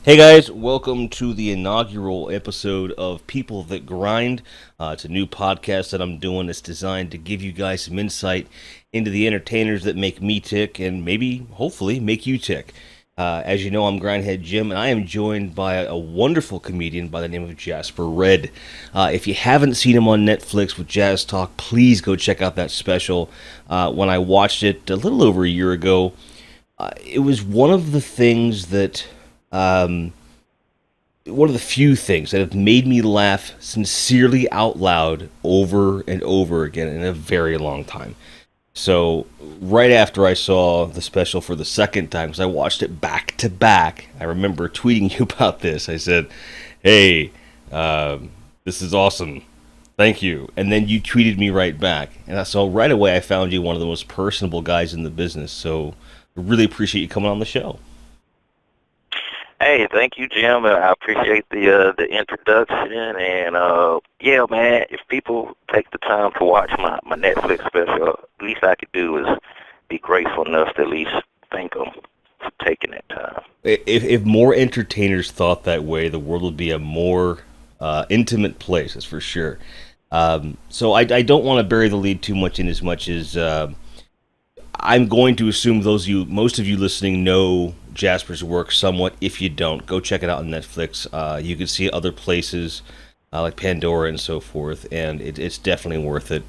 Hey guys, welcome to the inaugural episode of People That Grind. It's a new podcast that I'm doing that's designed to give you guys some insight into the entertainers that make me tick and maybe, hopefully, make you tick. As you know, I'm Grindhead Jim, and I am joined by a wonderful comedian by the name of Jasper Redd. If you haven't seen him on Netflix with Jazz Talk, please go check out that special. When I watched it a little over a year ago, it was one of the things that one of the few things that have made me laugh sincerely out loud over and over again in a very long time. So, right after I saw the special for the second time, because I watched it back to back, I remember tweeting you about this. I said, "Hey, this is awesome. Thank you." And then you tweeted me right back. And so right away, I found you one of the most personable guys in the business. So, I really appreciate you coming on the show. Hey, thank you, Jim. I appreciate the introduction, and yeah, man. If people take the time to watch my Netflix special, least I could do is be grateful enough to at least thank them for taking that time. If more entertainers thought that way, the world would be a more intimate place, that's for sure. So I don't want to bury the lead too much in as much as I'm going to assume most of you listening know Jasper's work somewhat. If you don't, go check it out on Netflix. You can see it other places like Pandora and so forth, and it's definitely worth it.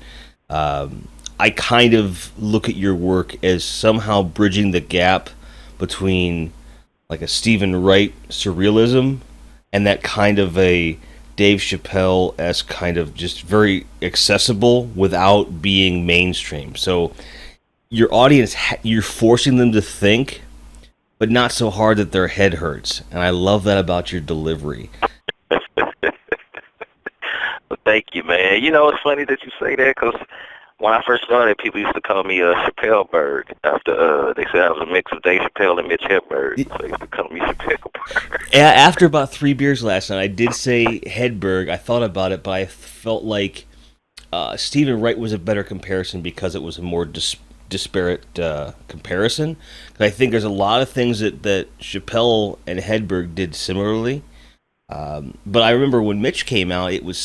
I kind of look at your work as somehow bridging the gap between like a Stephen Wright surrealism and that kind of a Dave Chappelle-esque kind of just very accessible without being mainstream. So your audience, you're forcing them to think, but not so hard that their head hurts. And I love that about your delivery. Well, thank you, man. You know, it's funny that you say that because when I first started, people used to call me Chappelleberg after they said I was a mix of Dave Chappelle and Mitch Hedberg. So they used to call me Chappelleberg. After about 3 beers last night, I did say Hedberg. I thought about it, but I felt like Stephen Wright was a better comparison because it was a more disparate comparison. 'Cause I think there's a lot of things that Chappelle and Hedberg did similarly. But I remember when Mitch came out, it was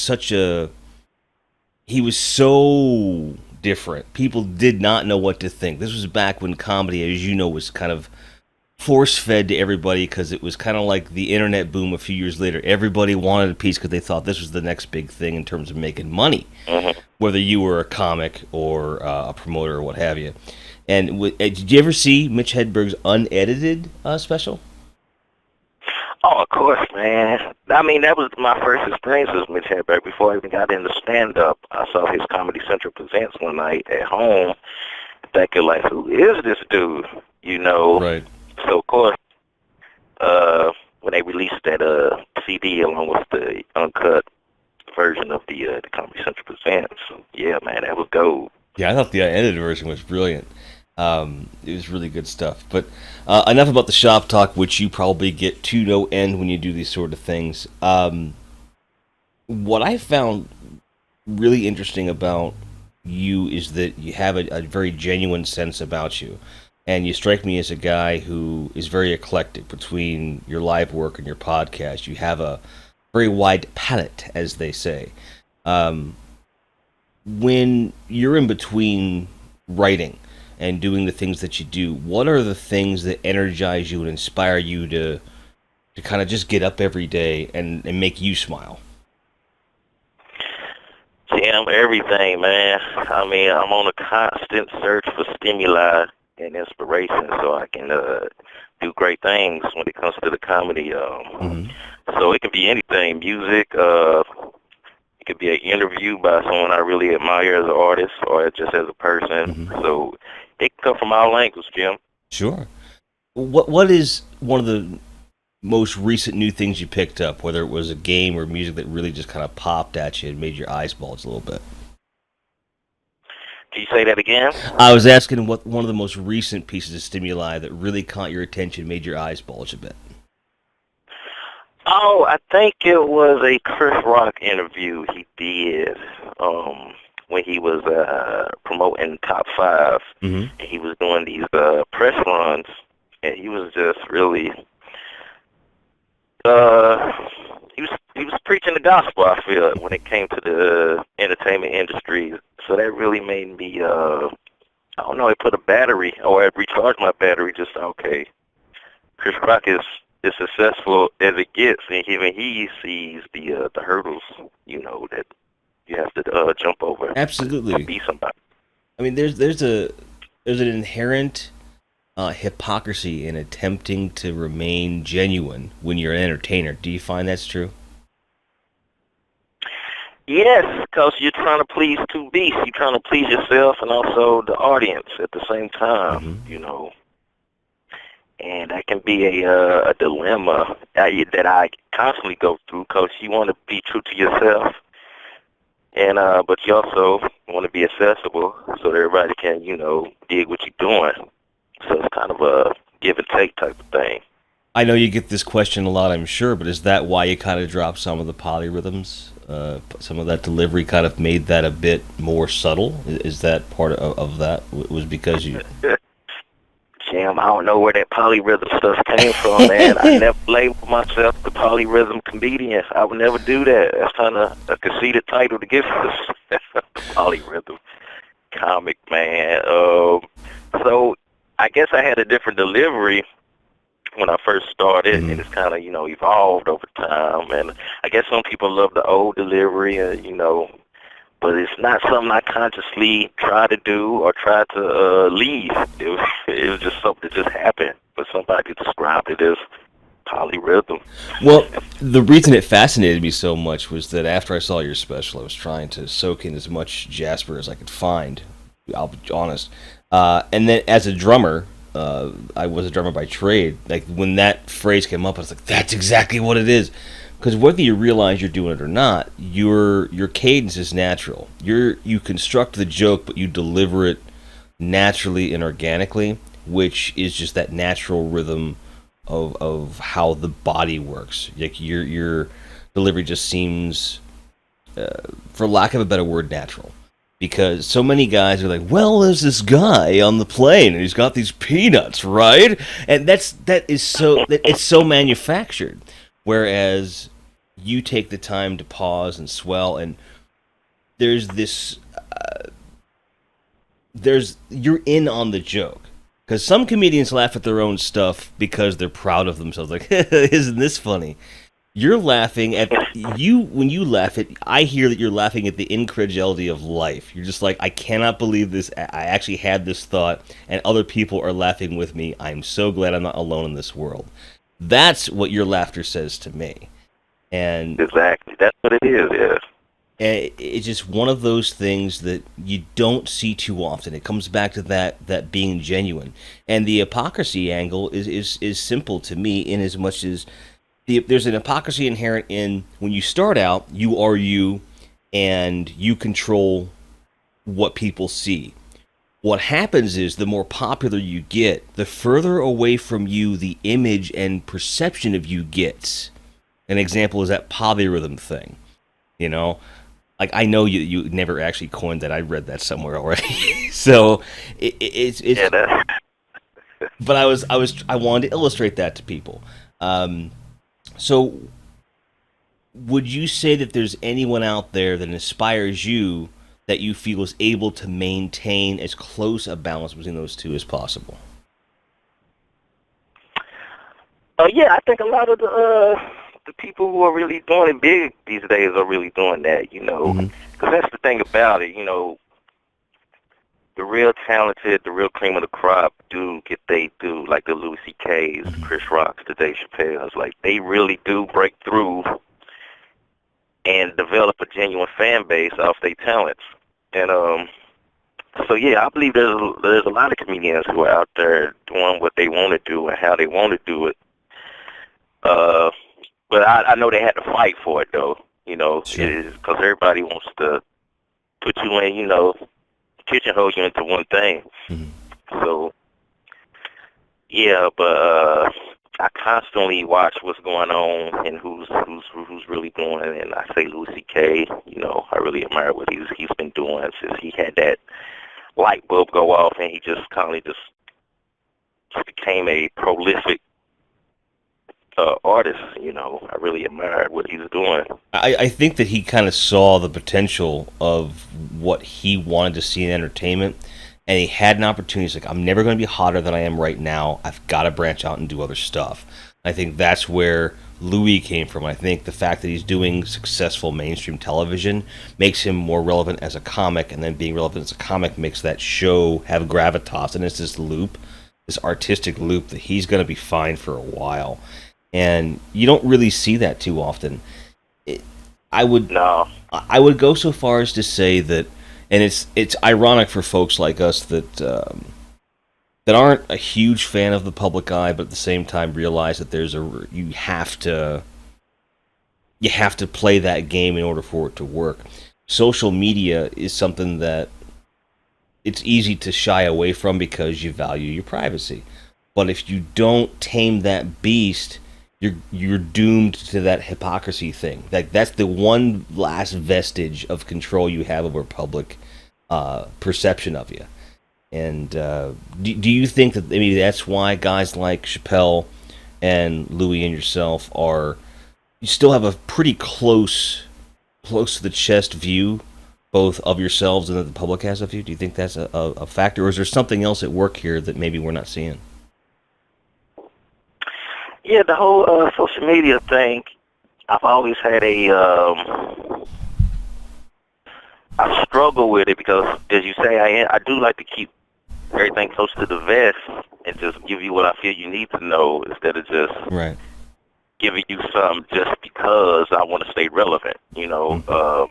he was so different. People did not know what to think. This was back when comedy, as you know, was kind of force-fed to everybody because it was kind of like the internet boom a few years later. Everybody wanted a piece because they thought this was the next big thing in terms of making money, whether you were a comic or a promoter or what have you. And did you ever see Mitch Hedberg's unedited special? Oh, of course, man. I mean, that was my first experience with Mitch Hedberg before I even got into stand-up. I saw his Comedy Central Presents one night at home, thinking, like, who is this dude? You know? Right. So, of course, when they released that CD along with the uncut version of the Comedy Central Presents, yeah, man, that was gold. Yeah, I thought the unedited version was brilliant. It was really good stuff. But enough about the shop talk, which you probably get to no end when you do these sort of things. What I found really interesting about you is that you have a very genuine sense about you. And you strike me as a guy who is very eclectic between your live work and your podcast. You have a very wide palette, as they say. When you're in between writing and doing the things that you do, what are the things that energize you and inspire you to kind of just get up every day and make you smile? Damn, everything, man. I mean, I'm on a constant search for stimuli and inspiration so I can do great things when it comes to the comedy. So it can be anything, music, it could be an interview by someone I really admire as an artist or just as a person. So it can come from all angles, Jim. Sure. What is one of the most recent new things you picked up, whether it was a game or music that really just kind of popped at you and made your eyes bulge a little bit? Can you say that again? I was asking what one of the most recent pieces of stimuli that really caught your attention, made your eyes bulge a bit. Oh, I think it was a Chris Rock interview he did when he was promoting Top 5. And he was doing these press runs, and he was just really he was preaching the gospel. I feel when it came to the entertainment industry, so that really made me. I don't know. It put a battery, or it recharged my battery. Just okay. Chris Rock is as successful as it gets, and even he sees the hurdles, that you have to jump over to Absolutely. be somebody. I mean, there's an inherent hypocrisy in attempting to remain genuine when you're an entertainer. Do you find that's true? Yes, because you're trying to please two beasts. You're trying to please yourself and also the audience at the same time, Hmm. And that can be a dilemma that I constantly go through because you want to be true to yourself, and but you also want to be accessible so that everybody can, dig what you're doing. So it's kind of a give and take type of thing. I know you get this question a lot, I'm sure, but is that why you kind of dropped some of the polyrhythms? Some of that delivery kind of made that a bit more subtle. Is that part of that? Was because you? Jam, I don't know where that polyrhythm stuff came from, man. I never labeled myself the polyrhythm comedian. I would never do that. That's kind of a conceited title to give us. Polyrhythm comic, man. So I guess I had a different delivery when I first started, and Mhm. it's kind of, evolved over time. And I guess some people love the old delivery, but it's not something I consciously try to do or try to leave. It was just something that just happened. But somebody described it as polyrhythm. Well, the reason it fascinated me so much was that after I saw your special, I was trying to soak in as much Jasper as I could find. I'll be honest. And then as a drummer, I was a drummer by trade. Like when that phrase came up, I was like, "That's exactly what it is." Because whether you realize you're doing it or not, your cadence is natural. You construct the joke, but you deliver it naturally and organically, which is just that natural rhythm of how the body works. Like your delivery just seems, for lack of a better word, natural. Because so many guys are like, well, there's this guy on the plane and he's got these peanuts, right? And it's so manufactured. Whereas you take the time to pause and swell, and there's this, you're in on the joke. Because some comedians laugh at their own stuff because they're proud of themselves. Like, isn't this funny? You're laughing at you when you laugh at. I hear that you're laughing at the incredulity of life. You're just like, I cannot believe this. I actually had this thought, and other people are laughing with me. I'm so glad I'm not alone in this world. That's what your laughter says to me, and Exactly. That's what it is, yeah. it's just one of those things that you don't see too often. It comes back to that being genuine, and the hypocrisy angle is simple to me in as much as there's an hypocrisy inherent in when you start out, you are you, and you control what people see. What happens is the more popular you get, the further away from you the image and perception of you gets. An example is that polyrhythm thing. You know, like I know you never actually coined that. I read that somewhere already. So it's Yeah, that, but I wanted to illustrate that to people. Um, so would you say that there's anyone out there that inspires you that you feel is able to maintain as close a balance between those two as possible? yeah, I think a lot of the people who are really doing it big these days are really doing that, Hmm. because that's the thing about it, the real talented, the real cream of the crop do get they do, like the Louis C.K.'s, the Hmm. Chris Rocks, the Dave Chappelle's, like they really do break through and develop a genuine fan base off their talents. And so yeah, I believe there's a lot of comedians who are out there doing what they want to do and how they want to do it. Uh, but I know they had to fight for it though. It Sure. is because everybody wants to put you in, pigeonhole you into one thing. Hmm. So yeah, but I constantly watch what's going on and who's really doing it. And I say Louis C.K. I really admire what he's been doing since he had that light bulb go off, and he just kind of just became a prolific artist. I really admired what he's doing. I think that he kind of saw the potential of what he wanted to see in entertainment, and he had an opportunity. He's like, I'm never going to be hotter than I am right now. I've got to branch out and do other stuff. I think that's where Louis came from. I think the fact that he's doing successful mainstream television makes him more relevant as a comic, and then being relevant as a comic makes that show have gravitas. And it's this loop, this artistic loop that he's going to be fine for a while. And you don't really see that too often. It, I would No. I would go so far as to say that, and it's ironic for folks like us that aren't a huge fan of the public eye, but at the same time realize that you have to play that game in order for it to work. Social media is something that it's easy to shy away from because you value your privacy. But if you don't tame that beast, you're doomed to that hypocrisy thing. That's the one last vestige of control you have over public perception of you. And do you think that maybe that's why guys like Chappelle and Louis and yourself you still have a pretty close to the chest view, both of yourselves and that the public has of you? Do you think that's a factor, or is there something else at work here that maybe we're not seeing? Yeah, the whole social media thing. I've always had I struggle with it because, as you say, I do like to keep everything close to the vest and just give you what I feel you need to know instead of just Right. giving you some just because I want to stay relevant. So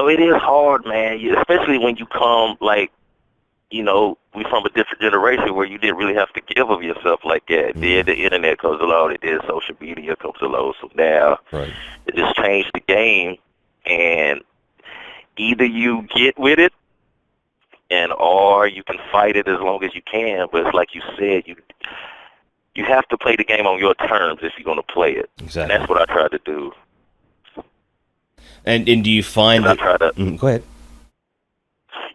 it is hard, man, especially when you come, like, we from a different generation where you didn't really have to give of yourself like that. Then the internet comes along, and then social media comes along. So now it just changed the game, and either you get with it, or you can fight it as long as you can. But it's like you said, you have to play the game on your terms if you're going to play it. Exactly. And that's what I try to do. And do you find that? I try to. Go ahead.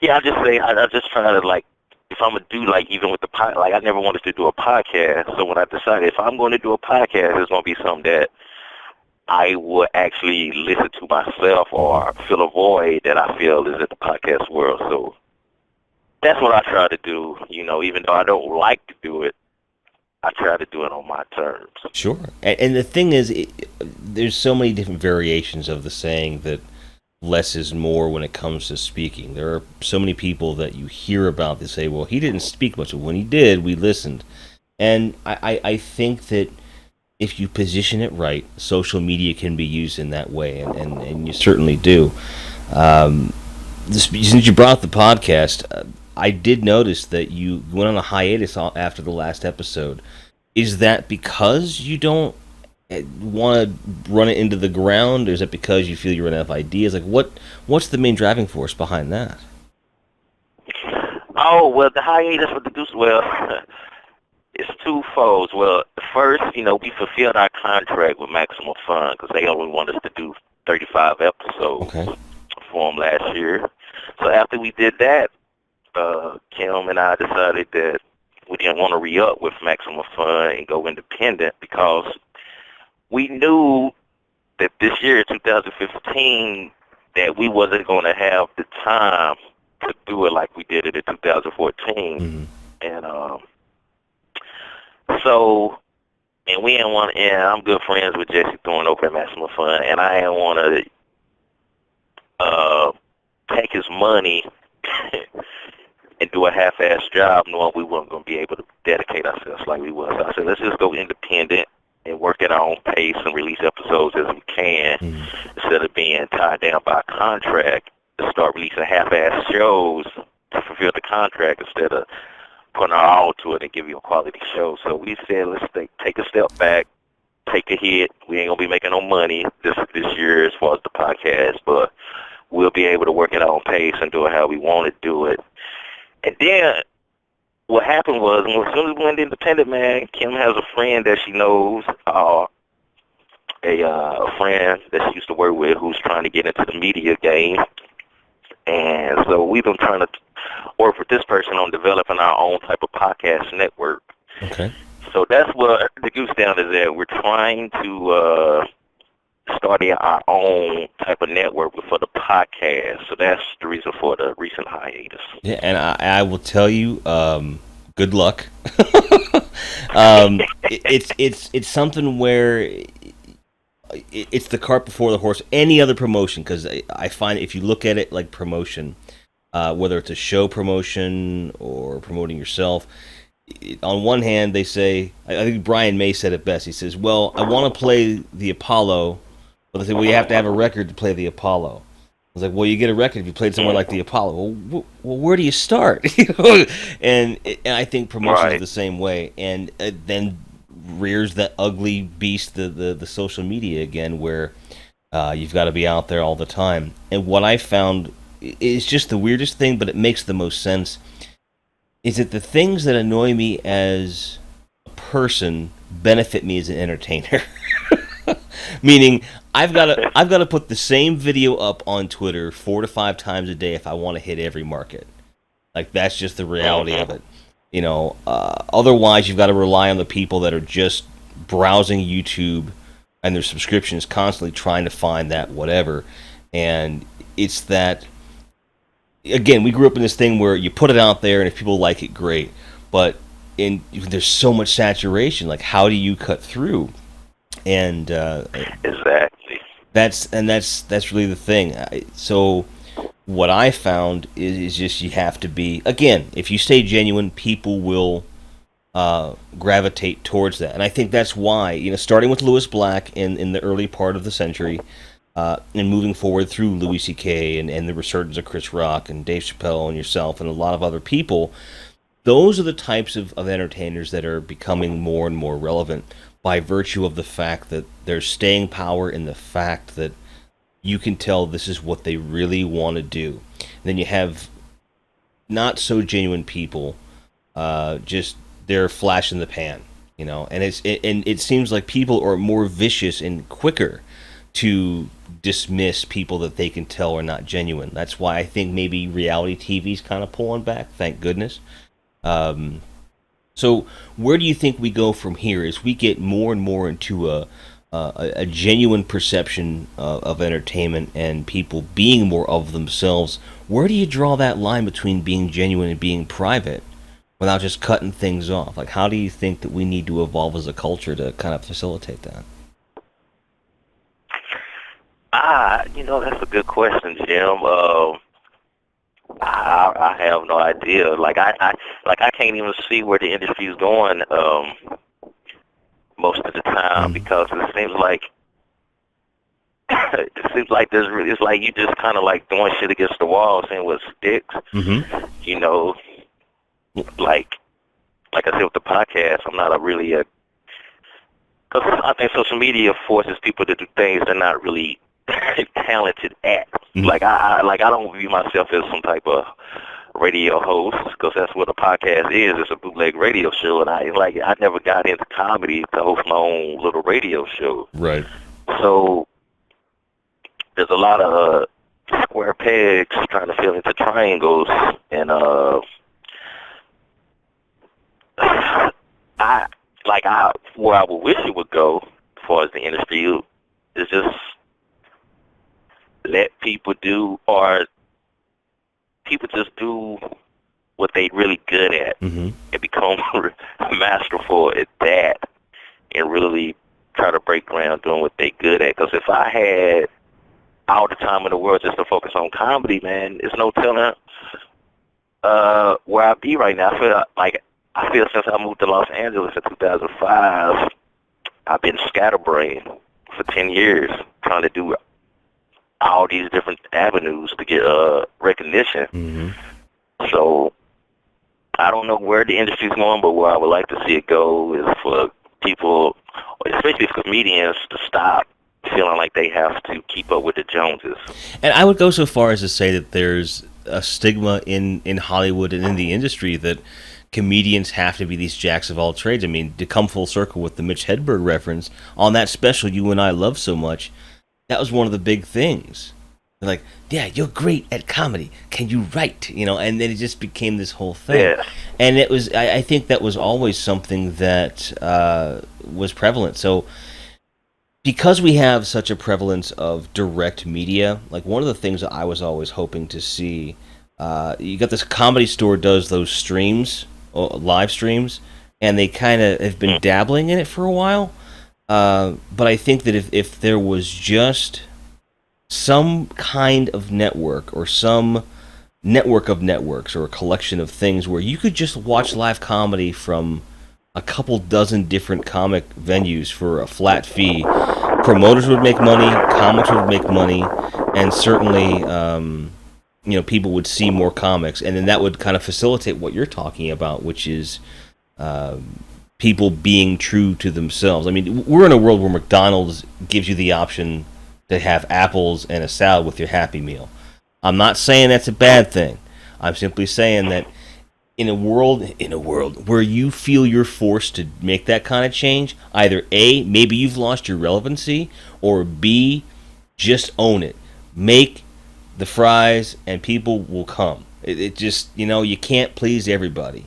Yeah, I just say I just try to, like, if I'm gonna do, like, even with the like, I never wanted to do a podcast. So when I decided if I'm going to do a podcast, it's gonna be something that I would actually listen to myself or fill a void that I feel is in the podcast world. So that's what I try to do. Even though I don't like to do it, I try to do it on my terms. Sure. And the thing is, there's so many different variations of the saying that less is more when it comes to speaking. There are so many people that you hear about that say, well, he didn't speak much, but when he did, we listened. And I think that if you position it right, social media can be used in that way, and you certainly do. Since you brought up the podcast, I did notice that you went on a hiatus after the last episode. Is that because you don't want to run it into the ground, or is it because you feel you run out of ideas? Like, what's the main driving force behind that? Oh, well, the hiatus with the Goose, well, it's twofold. Well, first, we fulfilled our contract with Maximum Fun because they only want us to do 35 episodes for them last year. So after we did that, Kim and I decided that we didn't want to re-up with Maximum Fun and go independent because we knew that this year, 2015, that we wasn't going to have the time to do it like we did it in 2014. And and we didn't want to, and I'm good friends with Jesse Thorne over at Maximum Fun, and I didn't want to take his money and do a half-ass job knowing we weren't going to be able to dedicate ourselves like we was. So I said, let's just go independent and work at our own pace and release episodes as we can instead of being tied down by a contract to start releasing half-ass shows to fulfill the contract instead of putting our all to it and give you a quality show. So we said, let's take a step back, take a hit. We ain't going to be making no money this year as far as the podcast, but we'll be able to work at our own pace and do it how we want to do it. And then what happened was, as soon as we went independent, man, Kim has a friend that she knows, a friend that she used to work with who's trying to get into the media game. And so we've been trying to work with this person on developing our own type of podcast network. Okay. So that's what the Goose Down is at. We're trying to start our own type of network for the podcast. So that's the reason for the recent hiatus. Yeah, and I will tell you, good luck. It's something where it's the cart before the horse. Any other promotion, because I find if you look at it like promotion, whether it's a show promotion or promoting yourself, on one hand they say, I think Brian May said it best. He says, "Well, I want to play the Apollo," but they say, "Well, you have to have a record to play the Apollo." I was like, "Well, you get a record if you played somewhere like the Apollo." Well, where do you start? And I think promotion is the same way. And then rears that ugly beast, the social media again, where you've got to be out there all the time. And what I found is just the weirdest thing, but it makes the most sense. Is that the things that annoy me as a person benefit me as an entertainer? Meaning, I've got to put the same video up on Twitter 4 to 5 times a day if I want to hit every market. Like, that's just the reality of it. You know, otherwise you've got to rely on the people that are just browsing YouTube and their subscriptions, constantly trying to find that whatever. And it's that, again, we grew up in this thing where you put it out there and if people like it, great. But there's so much saturation. Like, how do you cut through? And exactly, that's really the thing. So what I found is just you have to be, again, if you stay genuine, people will gravitate towards that. And I think that's why, you know, starting with Lewis Black in the early part of the century, and moving forward through Louis C.K. and the resurgence of Chris Rock and Dave Chappelle and yourself and a lot of other people, those are the types of entertainers that are becoming more and more relevant by virtue of the fact that there's staying power in the fact that you can tell this is what they really want to do. And then you have not so genuine people, just they're flash in the pan, you know. And it seems like people are more vicious and quicker to dismiss people that they can tell are not genuine. That's why I think maybe reality TV's kind of pulling back. Thank goodness. So where do you think we go from here as we get more and more into a genuine perception of entertainment and people being more of themselves? Where do you draw that line between being genuine and being private without just cutting things off? Like, how do you think that we need to evolve as a culture to kind of facilitate that? You know, that's a good question, Jim. I have no idea. Like I can't even see where the industry is going most of the time because it seems like it's like you just kind of like throwing shit against the wall, seeing what sticks. Mm-hmm. You know, like I said with the podcast, I'm not because I think social media forces people to do things they're not really talented at. Mm-hmm. Like I don't view myself as some type of radio host because that's what a podcast is. It's a bootleg radio show, and I never got into comedy to host my own little radio show. Right. So there's a lot of square pegs trying to fit into triangles, and where I would wish it would go as far as the industry is just let people just do what they really good at, mm-hmm. and become masterful at that, and really try to break ground doing what they good at. Because if I had all the time in the world just to focus on comedy, man, there's no telling where I'd be right now. I feel since I moved to Los Angeles in 2005, I've been scatterbrained for 10 years trying to do all these different avenues to get recognition. Mm-hmm. So I don't know where the industry's going, but where I would like to see it go is for people, especially for comedians, to stop feeling like they have to keep up with the Joneses. And I would go so far as to say that there's a stigma in Hollywood and in the industry that comedians have to be these jacks of all trades. I mean, to come full circle with the Mitch Hedberg reference, on that special you and I love so much, that was one of the big things. They're like, yeah, you're great at comedy. Can you write? And then it just became this whole thing. Yeah. And it was, I think that was always something that was prevalent. So because we have such a prevalence of direct media, like one of the things that I was always hoping to see, you got this Comedy Store does those streams, live streams, and they kind of have been dabbling in it for a while. But I think that if there was just some kind of network or some network of networks or a collection of things where you could just watch live comedy from a couple dozen different comic venues for a flat fee, promoters would make money, comics would make money, and certainly people would see more comics, and then that would kind of facilitate what you're talking about, which is people being true to themselves. I mean, we're in a world where McDonald's gives you the option to have apples and a salad with your Happy Meal. I'm not saying that's a bad thing. I'm simply saying that in a world where you feel you're forced to make that kind of change, either A, maybe you've lost your relevancy, or B, just own it. Make the fries and people will come. It just, you can't please everybody.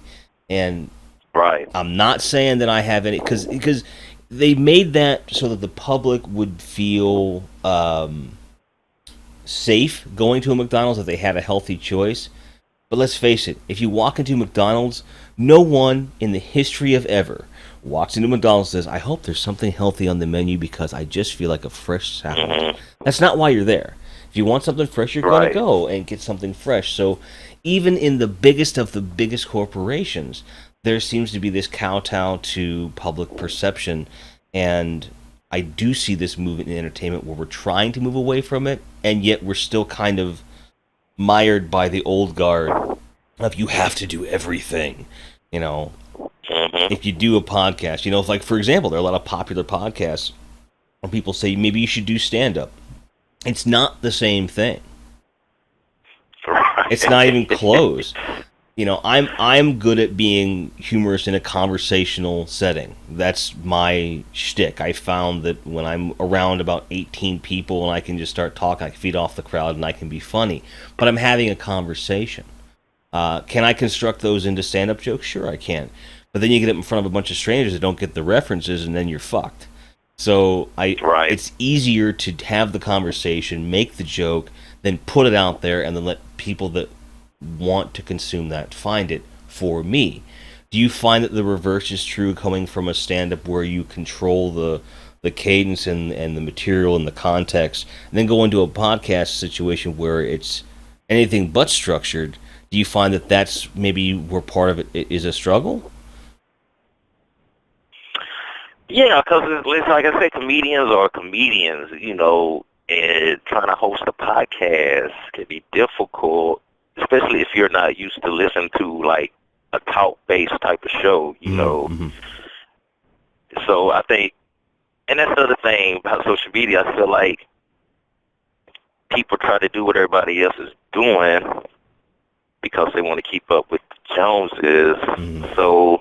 And Right. I'm not saying that I have any, because they made that so that the public would feel safe going to a McDonald's, if they had a healthy choice. But let's face it, if you walk into McDonald's, no one in the history of ever walks into McDonald's and says, I hope there's something healthy on the menu because I just feel like a fresh salad. Mm-hmm. That's not why you're there. If you want something fresh, you're going to go and get something fresh. So even in the biggest of the biggest corporations, there seems to be this kowtow to public perception. And I do see this movement in entertainment where we're trying to move away from it, and yet we're still kind of mired by the old guard of you have to do everything. If you do a podcast, like, for example, there are a lot of popular podcasts where people say maybe you should do stand-up. It's not the same thing. Right. It's not even close. I'm good at being humorous in a conversational setting. That's my shtick. I found that when I'm around about 18 people and I can just start talking, I can feed off the crowd and I can be funny. But I'm having a conversation. Can I construct those into stand-up jokes? Sure, I can. But then you get up in front of a bunch of strangers that don't get the references, and then you're fucked. So it's easier to have the conversation, make the joke, then put it out there, and then let people that want to consume that find it for me. Do you find that the reverse is true coming from a stand-up where you control the cadence and the material and the context, and then go into a podcast situation where it's anything but structured? Do you find that that's maybe where part of it is a struggle? Yeah, because it's like I say, comedians are comedians, and trying to host a podcast can be difficult, especially if you're not used to listening to, like, a talk-based type of show, Mm-hmm. So I think, and that's the other thing about social media, I feel like people try to do what everybody else is doing because they want to keep up with the Joneses, so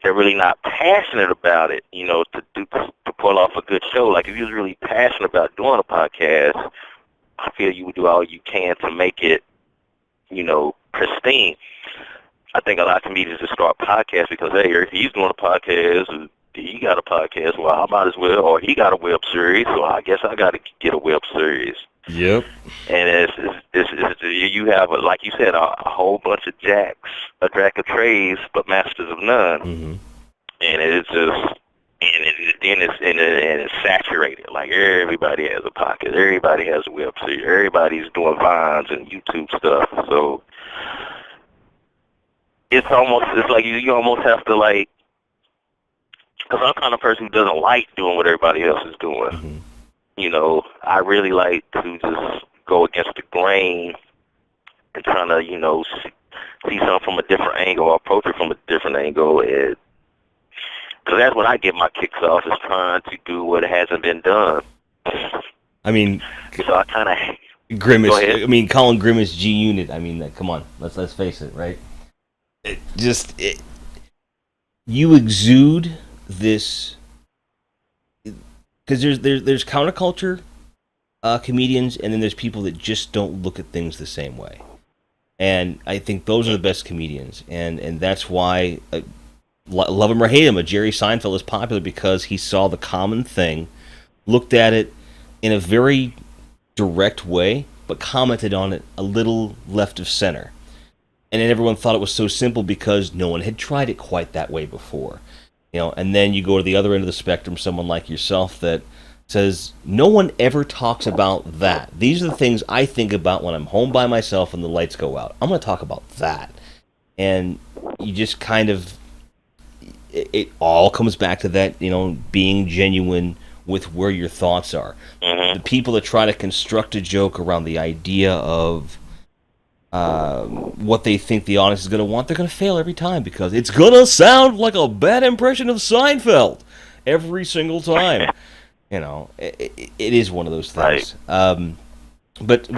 they're really not passionate about it, to pull off a good show. Like, if you was really passionate about doing a podcast, I feel you would do all you can to make it, pristine. I think a lot of comedians just start podcasts because, hey, if he's doing a podcast, he got a podcast, well, I might as well, or he got a web series, so I guess I got to get a web series. Yep. And you have, like you said, a whole bunch of jacks, a jack of trades, but masters of none. Mm-hmm. And it's just, and it's saturated. Like, everybody has a podcast, everybody has a web series, everybody's doing Vines and YouTube stuff. So it's like you almost have to, like, because I'm the kind of person who doesn't like doing what everybody else is doing. Mm-hmm. I really like to just go against the grain and trying to, see something from a different angle, or approach it from a different angle. Because that's what I get my kicks off, is trying to do what hasn't been done. I mean, so I kind of Grimace. I mean, calling Grimace G Unit. I mean, come on, let's face it, right? You exude this, because there's counterculture, comedians, and then there's people that just don't look at things the same way. And I think those are the best comedians, and that's why, love him or hate him, a Jerry Seinfeld is popular because he saw the common thing, looked at it in a very direct way, but commented on it a little left of center. And then everyone thought it was so simple because no one had tried it quite that way before. And then you go to the other end of the spectrum, someone like yourself that says, no one ever talks about that. These are the things I think about when I'm home by myself and the lights go out. I'm going to talk about that. And you just kind of, it all comes back to that, being genuine with where your thoughts are. Mm-hmm. The people that try to construct a joke around the idea of what they think the audience is going to want, they're going to fail every time because it's going to sound like a bad impression of Seinfeld every single time. It is one of those things. Right. But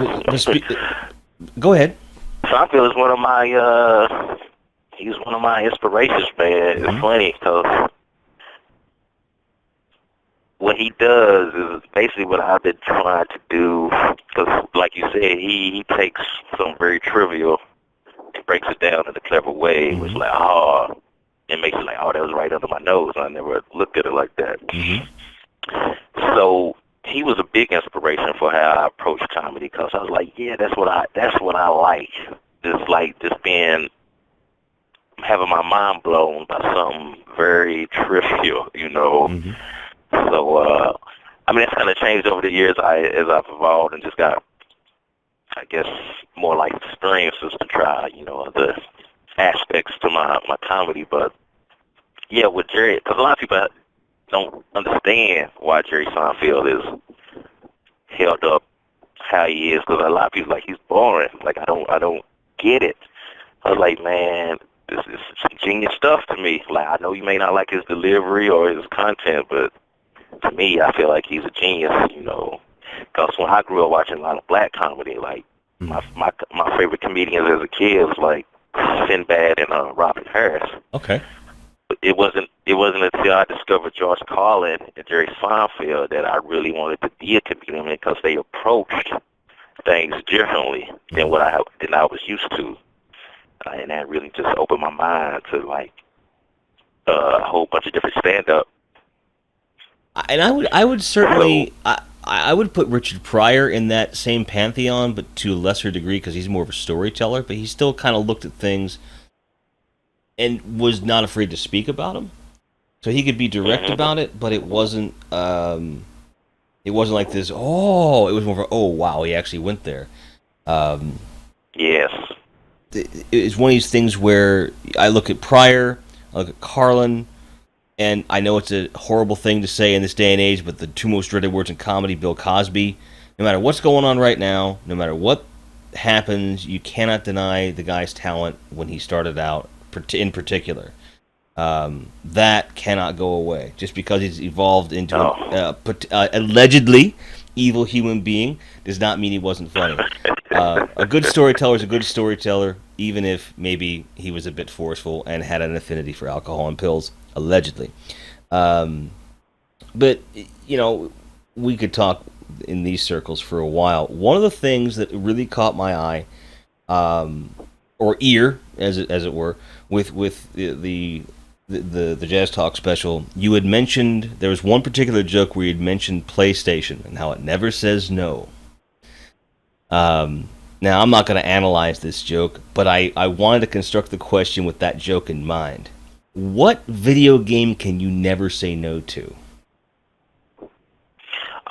go ahead. Seinfeld is one of my, he's one of my inspirations, man. Mm-hmm. It's funny because what he does is basically what I've been trying to do. Because, like you said, he takes something very trivial and breaks it down in a clever way. Mm-hmm. Which it makes it like, oh, that was right under my nose. I never looked at it like that. Mm-hmm. So he was a big inspiration for how I approach comedy. Because I was like, yeah, that's what I like. Just having my mind blown by something very trivial, Mm-hmm. So, it's kind of changed over the years as I've evolved and just got, I guess, more like experiences to try, other aspects to my comedy. But, yeah, with Jerry, because a lot of people don't understand why Jerry Seinfeld is held up how he is, because a lot of people like, he's boring. Like, I don't get it. I was like, man, this is genius stuff to me. Like, I know you may not like his delivery or his content, but to me, I feel like he's a genius, because when I grew up watching a lot of black comedy, like, my favorite comedians as a kid was, like, Sinbad and Robin Harris. Okay. It wasn't until I discovered George Carlin and Jerry Seinfeld that I really wanted to be a comedian, because they approached things differently than what I was used to. And that really just opened my mind to, like, a whole bunch of different stand-up. And I would certainly, I would put Richard Pryor in that same pantheon, but to a lesser degree because he's more of a storyteller. But he still kind of looked at things and was not afraid to speak about them. So he could be direct about it, but it wasn't like this. Oh, it was more of a, oh wow, he actually went there. Yes. It's one of these things where I look at Pryor, I look at Carlin. And I know it's a horrible thing to say in this day and age, but the two most dreaded words in comedy, Bill Cosby. No matter what's going on right now, no matter what happens, you cannot deny the guy's talent when he started out, in particular. That cannot go away. Just because he's evolved into an allegedly evil human being does not mean he wasn't funny. A good storyteller is a good storyteller, even if maybe he was a bit forceful and had an affinity for alcohol and pills. Allegedly. But, we could talk in these circles for a while. One of the things that really caught my eye, or ear, as it were, with the Jazz Talk special, you had mentioned, there was one particular joke where you had mentioned PlayStation and how it never says no. Now, I'm not going to analyze this joke, but I wanted to construct the question with that joke in mind. What video game can you never say no to?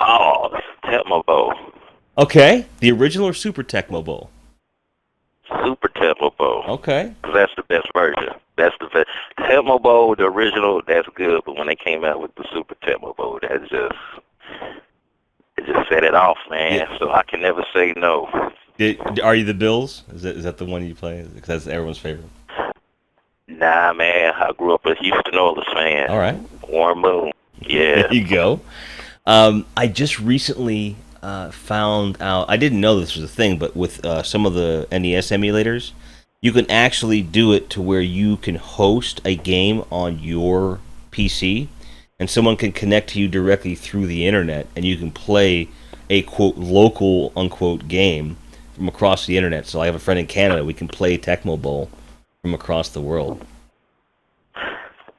Oh, Tecmo Bowl. Okay, the original or Super Tecmo Bowl? Super Tecmo Bowl. Okay. That's the best version. That's the best. Tecmo Bowl, the original, that's good, but when they came out with the Super Tecmo Bowl, it just set it off, man. Yeah. So I can never say no. Are you the Bills? Is that the one you play? Because that's everyone's favorite. Nah, man. I grew up a Houston Oilers fan. All right. Warren Moon. Yeah. There you go. I just recently found out, I didn't know this was a thing, but with some of the NES emulators, you can actually do it to where you can host a game on your PC, and someone can connect to you directly through the internet, and you can play a quote local unquote game from across the internet. So I have a friend in Canada. We can play Tecmo Bowl from across the world.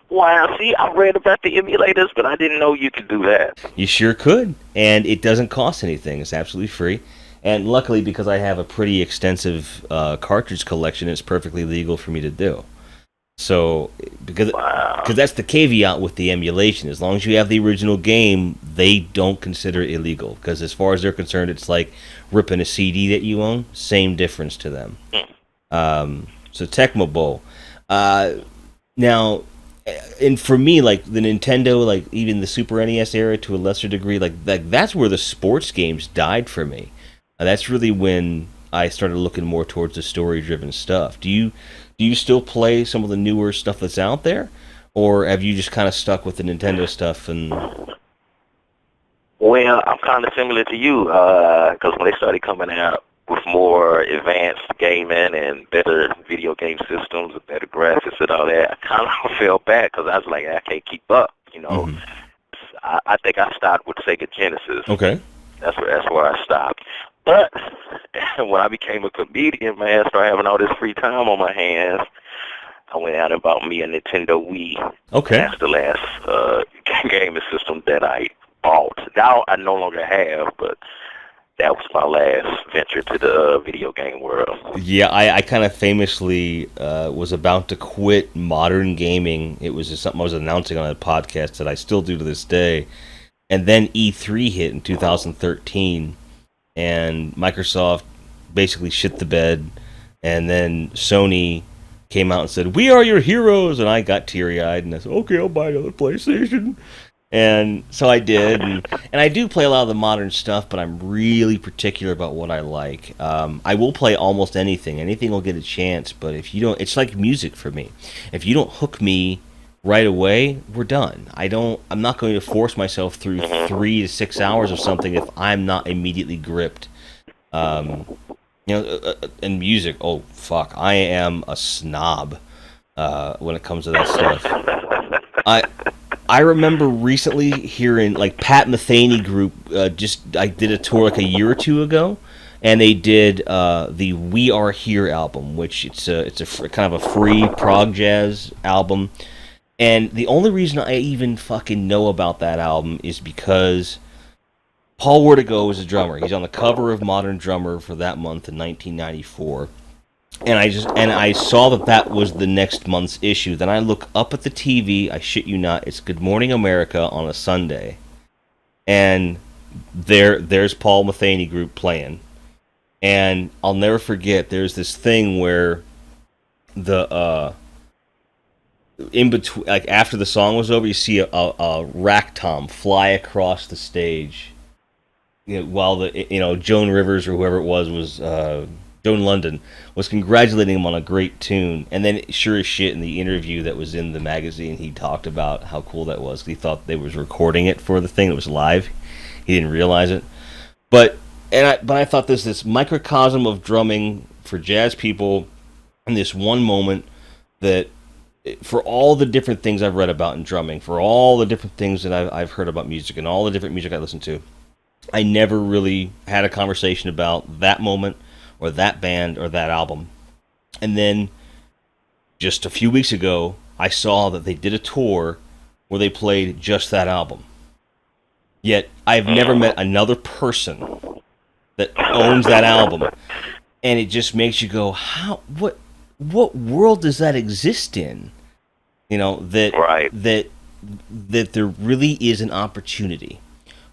Wow, see, I read about the emulators, but I didn't know you could do that. You sure could, and it doesn't cost anything. It's absolutely free. And luckily, because I have a pretty extensive cartridge collection, it's perfectly legal for me to do. So, because that's the caveat with the emulation. As long as you have the original game, they don't consider it illegal. Because as far as they're concerned, it's like ripping a CD that you own. Same difference to them. So Tecmo Bowl. Now, and for me, like the Nintendo, like even the Super NES era to a lesser degree, like that's where the sports games died for me. That's really when I started looking more towards the story-driven stuff. Do you still play some of the newer stuff that's out there, or have you just kind of stuck with the Nintendo stuff? And well, I'm kind of similar to you, because when they started coming out with more advanced gaming and better video game systems and better graphics and all that, I kind of fell back because I was like, I can't keep up. I think I stopped with Sega Genesis. Okay. That's where I stopped. But when I became a comedian, man, I started having all this free time on my hands. I went out and bought me a Nintendo Wii. Okay. That's the last gaming system that I bought. Now I no longer have, but that was my last venture to the video game world. Yeah, I kind of famously was about to quit modern gaming. It was just something I was announcing on a podcast that I still do to this day. And then E3 hit in 2013, and Microsoft basically shit the bed, and then Sony came out and said, "We are your heroes," and I got teary-eyed, and I said, "Okay, I'll buy another PlayStation." And so I did, and I do play a lot of the modern stuff, but I'm really particular about what I like. I will play almost anything. Anything will get a chance, but if you don't, it's like music for me. If you don't hook me right away, we're done. I'm not going to force myself through 3 to 6 hours of something if I'm not immediately gripped. And music, oh fuck, I am a snob when it comes to that stuff. I remember recently hearing like Pat Metheny group I did a tour like a year or two ago, and they did the We Are Here album, which it's a kind of a free prog jazz album. And the only reason I even fucking know about that album is because Paul Wertigo is a drummer. He's on the cover of Modern Drummer for that month in 1994. And I saw that was the next month's issue. Then I look up at the TV, I shit you not, it's Good Morning America on a Sunday. And there's Paul Metheny group playing. And I'll never forget, there's this thing where the in between, like after the song was over, you see a rack tom fly across the stage. While Joan Rivers or whoever it was Joan London was congratulating him on a great tune, and then sure as shit in the interview that was in the magazine, he talked about how cool that was. He thought they was recording it for the thing. It was live. He didn't realize it, but I thought this microcosm of drumming for jazz people, in this one moment that. For all the different things I've read about in drumming, for all the different things that I've heard about music, and all the different music I listen to, I never really had a conversation about that moment, or that band, or that album. And then, just a few weeks ago, I saw that they did a tour where they played just that album. Yet, I've never met another person that owns that album. And it just makes you go, what world does that exist in? That there really is an opportunity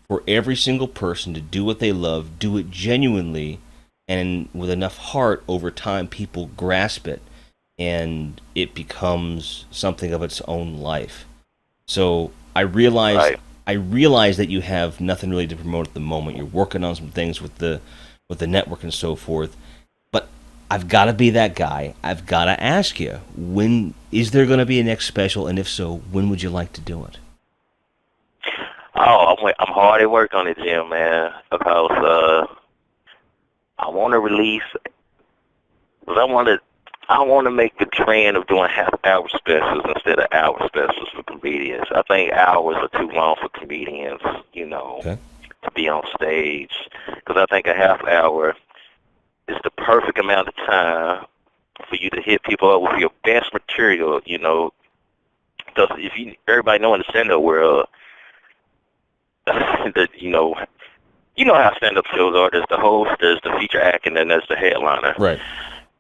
for every single person to do what they love, do it genuinely, and with enough heart. Over time, people grasp it, and it becomes something of its own life. So I realize that you have nothing really to promote at the moment. You're working on some things with the network and so forth. I've got to be that guy. I've got to ask you, when is there going to be a next special, and if so, when would you like to do it? Oh, I'm hard at work on it, Jim, man, because I want to release. Because I want to make the trend of doing half-hour specials instead of hour specials for comedians. I think hours are too long for comedians, Okay. to be on stage, because I think a half hour is the perfect amount of time for you to hit people up with your best material. You know, because if everybody know in the stand-up world that you know how stand-up shows are. There's the host, there's the feature act, and then there's the headliner. Right.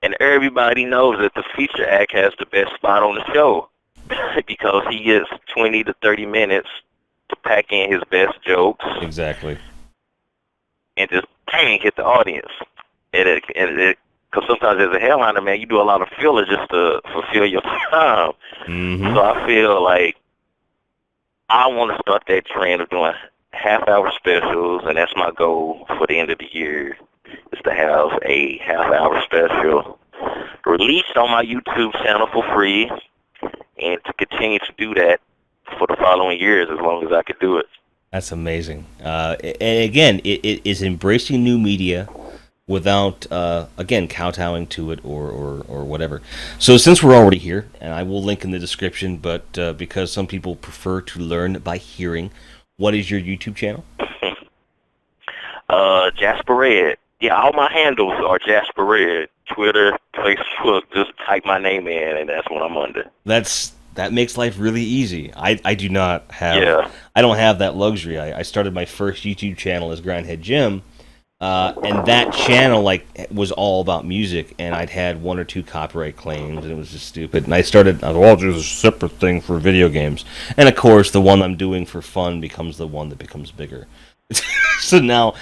And everybody knows that the feature act has the best spot on the show because he gets 20 to 30 minutes to pack in his best jokes. Exactly. And just bang, hit the audience. Because sometimes as a headliner, man, you do a lot of filler just to fulfill your time. Mm-hmm. So I feel like I want to start that trend of doing half-hour specials, and that's my goal for the end of the year, is to have a half-hour special released on my YouTube channel for free, and to continue to do that for the following years as long as I could do it. That's amazing. And again, it is embracing new media without, again, kowtowing to it or whatever. So since we're already here, and I will link in the description, but because some people prefer to learn by hearing, what is your YouTube channel? Jasper Redd. Yeah, all my handles are Jasper Redd. Twitter, Facebook, just type my name in, and that's what I'm under. That makes life really easy. I do not have, I don't have that luxury. I started my first YouTube channel as Grindhead Jim, and that channel was all about music, and I'd had one or two copyright claims, and it was just stupid. And I thought, I'll do a separate thing for video games, and of course, the one I'm doing for fun becomes the one that becomes bigger. So now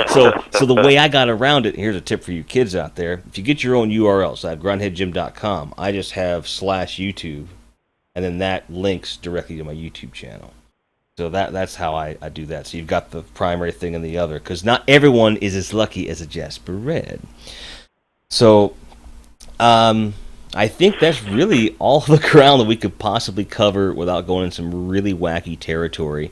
so the way I got around it. Here's a tip for you kids out there: if you get your own URL, so I have grindheadgym.com, I just have /YouTube, and then that links directly to my YouTube channel. So that's how I do that. So you've got the primary thing and the other, because not everyone is as lucky as a Jasper Redd. So I think that's really all the ground that we could possibly cover without going in some really wacky territory.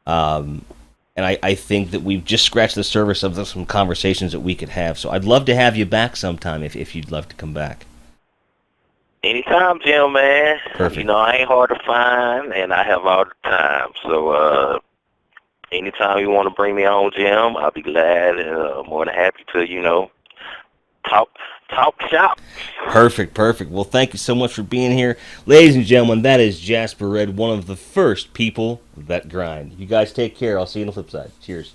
And I think that we've just scratched the surface of some conversations that we could have. So I'd love to have you back sometime if you'd love to come back. Anytime, Jim, man. Perfect. You know, I ain't hard to find, and I have all the time. So anytime you want to bring me on, Jim, I'll be glad and more than happy to, talk shop. Perfect. Well, thank you so much for being here. Ladies and gentlemen, that is Jasper Redd, one of the first people that grind. You guys take care. I'll see you on the flip side. Cheers.